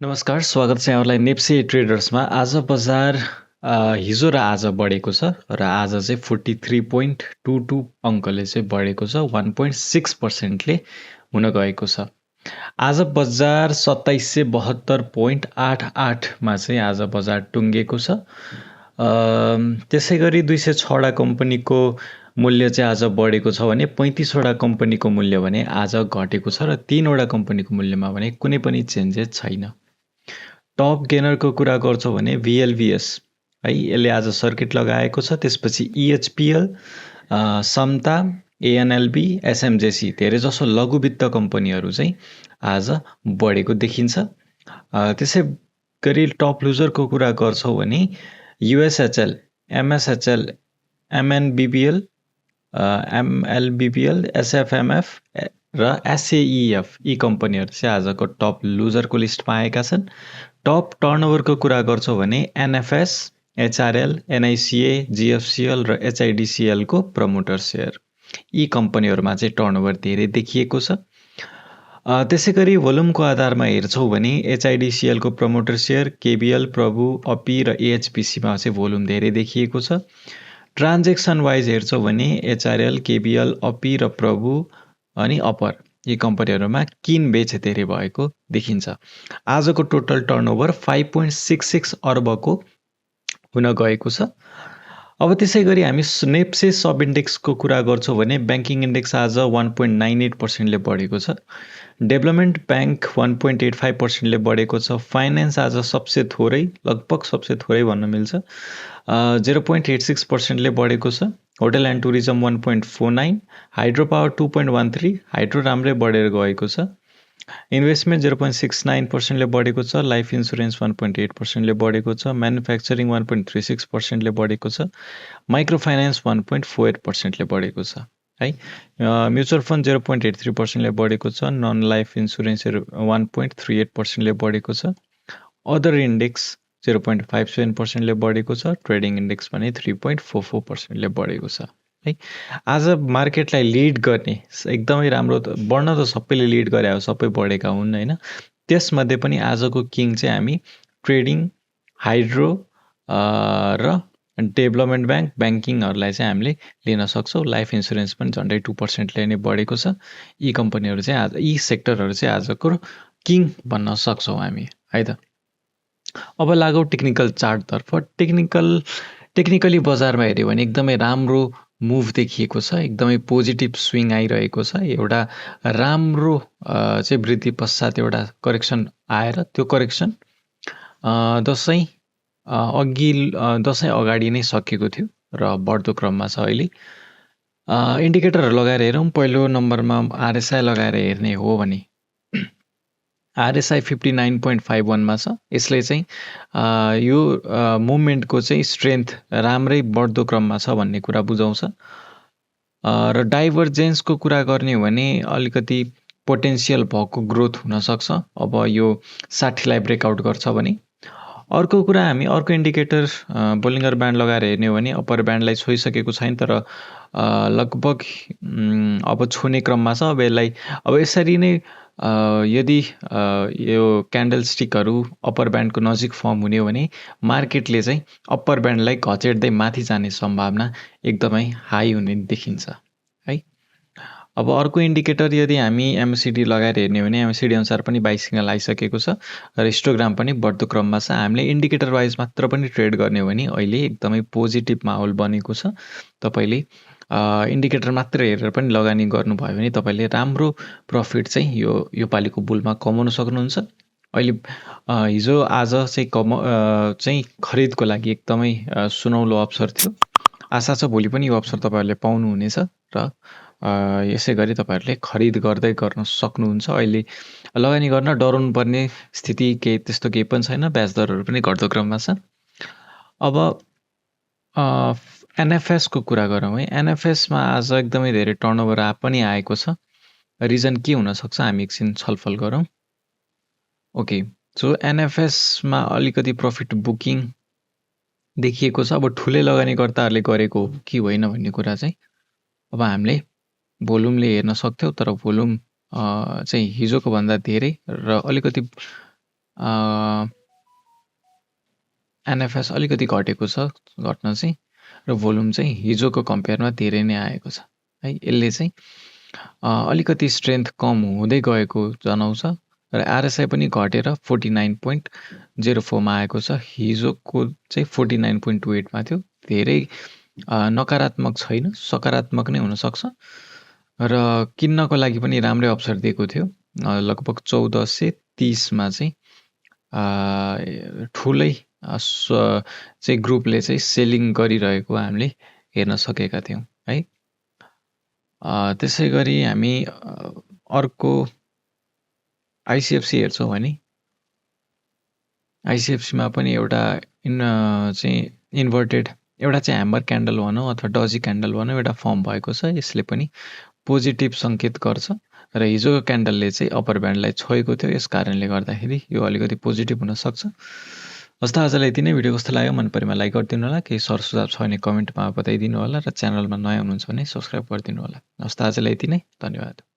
नमस्कार, स्वागत छ यहाँहरूलाई नेप्से ट्रेडर्समा। आज बजार हिजो र आज बढेको छ र आज चाहिँ 43.22 अङ्कले चाहिँ बढेको छ, 1.6%ले हुन गएको छ। आज बजार 2772.88मा चाहिँ आज बजार टुङ्गेको छ। त्यसै गरी 206वटा कम्पनीको मूल्य चाहिँ आज बढेको छ भने 35वटा कम्पनीको मूल्य भने आज घटेको छ र 3वटा कम्पनीको मूल्यमा भने कुनै पनि चेन्जेस छैन। टप गेनरको कुरा गर्छौँ भने VLVS है, यसले आज सर्किट लगाएको छ। त्यसपछि EHPL, समता, ANLB, SMJC धेरै जसो लघु वित्त कम्पनीहरू चाहिँ आज बढेको देखिन्छ। त्यसै गरी टप लुजरको कुरा गर्छौँ भने USHL, MSHL, MNBBL, MLBBL, SFMF र SAEF यी कम्पनीहरू चाहिँ आजको टप लुजरको लिस्टमा आएका छन्। टप टर्नओभरको कुरा गर्छौँ भने NFS, HRL, NICA, GFCL र HIDCL को प्रमोटर सेयर यी कम्पनीहरूमा चाहिँ टर्नओभर धेरै देखिएको छ। त्यसै गरी भोल्युमको आधारमा हेर्छौँ भने HIDCL को प्रमोटर सेयर, KBL, प्रभु, अपी र AHPCमा चाहिँ भोल्युम धेरै देखिएको छ। ट्रान्जेक्सन वाइज हेर्छौँ भने HRL, KBL, अपी र प्रभु अनि अपर यी कम्पनीहरूमा किन बेच धेरै भएको देखिन्छ। आजको टोटल टर्नओभर 5.66 अर्बको हुन गएको छ। अब त्यसै गरी हामी नेप्से सब इन्डेक्सको कुरा गर्छौँ भने ब्याङ्किङ इन्डेक्स आज 1.98%ले बढेको छ। डेभलपमेन्ट ब्याङ्क 1.85%ले बढेको छ। फाइनेन्स आज सबसे थोरै, लगभग सबसे थोरै भन्न मिल्छ, 0.86%ले बढेको छ। Hotel and tourism 1.49, hydro power 2.13, hydro राम्रै बढेर गएको छ। इन्भेस्टमेन्ट 0.69%ले बढेको छ। लाइफ इन्सुरेन्स 1.8%ले बढेको छ। म्यानुफ्याक्चरिङ 1.36%ले बढेको छ। माइक्रो फाइनेन्स 1.48%ले बढेको छ है। म्युचुअल फन्ड 0.83%ले बढेको छ। नन लाइफ इन्सुरेन्स 1.38%ले बढेको छ। अदर इन्डेक्स 0.57%ले बढेको छ। ट्रेडिङ इन्डेक्स भने 3.44%ले बढेको छ है। आज मार्केटलाई लिड गर्ने एकदमै राम्रो बढ्न त सबैले लिड गरे हो, सबै बढेका हुन् हैन। त्यसमध्ये पनि आजको किङ चाहिँ हामी ट्रेडिङ, हाइड्रो र डेभलपमेन्ट ब्याङ्क, ब्याङ्किङहरूलाई चाहिँ हामीले लिन सक्छौँ। लाइफ इन्सुरेन्स पनि झन्डै 2%ले नै बढेको छ। यी कम्पनीहरू चाहिँ आज, यी सेक्टरहरू चाहिँ आजको किङ भन्न सक्छौँ हामी है त। अब लागौँ टेक्निकल चार्टतर्फ। टेक्निकली बजारमा हेऱ्यो भने एकदमै राम्रो मुभ देखिएको छ, एकदमै पोजिटिभ स्विङ आइरहेको छ। एउटा राम्रो चाहिँ वृद्धि पश्चात एउटा करेक्सन आएर त्यो करेक्सन दसैँ अगाडि नै सकेको थियो र बढ्दो क्रममा छ अहिले। इन्डिकेटरहरू लगाएर हेरौँ। पहिलो नम्बरमा RSI लगाएर हेर्ने हो भने RSI 59.51 मा छ। यसले चाहिँ यो मुभमेन्टको चाहिँ स्ट्रेन्थ राम्रै बढ्दो क्रममा छ भन्ने कुरा बुझाउँछ। र डाइभर्जेन्सको कुरा गर्ने हो भने अलिकति पोटेन्सियल भएको ग्रोथ हुनसक्छ अब यो 60लाई ब्रेकआउट गर्छ भने। अर्को कुरा, हामी अर्को इन्डिकेटर बोलिङ्गर ब्यान्ड लगाएर हेर्ने हो भने अप्पर ब्यान्डलाई छोइसकेको छैन, तर लगभग अब छुने क्रममा छ। अब यसरी नै यदि यो क्यान्डल स्टिकहरू अप्पर ब्यान्डको नजिक फर्म हुने हो भने मार्केटले चाहिँ अप्पर ब्यान्डलाई घचेट्दै माथि जाने सम्भावना एकदमै हाई हुने देखिन्छ है। अब अर्को इन्डिकेटर यदि हामी MACD लगाएर हेर्ने हो भने MACD अनुसार पनि 22 सिग्नल आइसकेको छ र हिस्टोग्राम पनि बढ्दो क्रममा छ। हामीले इन्डिकेटर वाइज मात्र पनि ट्रेड गर्ने हो भने अहिले एकदमै पोजिटिभ माहौल बनेको छ। तपाईँले इन्डिकेटर मात्र हेरेर पनि लगानी गर्नुभयो भने तपाईँले राम्रो प्रफिट चाहिँ यो पालिको बुलमा कमाउन सक्नुहुन्छ। अहिले हिजो आज चाहिँ खरिदको लागि एकदमै सुनौलो अवसर थियो। आशा छ भोलि पनि यो अवसर तपाईँहरूले पाउनुहुनेछ र यसै गरी तपाईँहरूले खरिद गर्दै गर्न सक्नुहुन्छ। अहिले लगानी गर्न डराउनु पर्ने स्थिति त्यस्तो केही पनि छैन। ब्याज दरहरू पनि घट्दो क्रममा छ। अब NFS को कुरा गरौँ है। NFSमा आज एकदमै धेरै टर्नओभर पनि आएको छ। रिजन के हुनसक्छ हामी एकछिन छलफल गरौँ। ओके, सो NFSमा अलिकति प्रफिट बुकिङ देखिएको छ। अब ठुलै लगानीकर्ताहरूले गरेको हो कि होइन भन्ने कुरा चाहिँ अब हामीले भोल्युमले हेर्न सक्थ्यौँ, तर भोल्युम चाहिँ हिजोको भन्दा धेरै र अलिकति एनएफएस अलिकति घटेको छ, घट्न चाहिँ, र भोल्युम चाहिँ हिजोको कम्पेयरमा धेरै नै आएको छ है। यसले चाहिँ अलिकति स्ट्रेन्थ कम हुँदै गएको जनाउँछ र आरएसआई पनि घटेर 49.04 मा आएको छ। हिजोको चाहिँ 49.28 मा थियो। धेरै नकारात्मक छैन, सकारात्मक नै हुनसक्छ र किन्नको लागि पनि राम्रै अवसर दिएको थियो। लगभग 1430 मा चाहिँ ठुलै चाहिँ ग्रुपले चाहिँ सेलिङ गरिरहेको हामीले हेर्न सकेका थियौँ है। त्यसै गरी हामी अर्को आइसिएफसी हेर्छौँ भने आइसिएफसीमा पनि एउटा चाहिँ इन्भर्टेड एउटा चाहिँ ह्यामर क्यान्डल भनौँ अथवा डजी क्यान्डल भनौँ एउटा फर्म भएको छ। यसले पनि पोजिटिभ सङ्केत गर्छ र हिजोको क्यान्डलले चाहिँ अप्पर ब्यान्डलाई छोएको थियो। यस कारणले गर्दाखेरि यो अलिकति पोजिटिभ हुनसक्छ। हस् त आजलाई यति नै। भिडियो कस्तो लाग्यो मन परेमा लाइक गरिदिनु होला, केही सर सुझाव छ भने कमेन्टमा बताइदिनु होला र च्यानलमा नयाँ हुनुहुन्छ भने सब्सक्राइब गरिदिनु होला। हस् त आजलाई यति नै। धन्यवाद।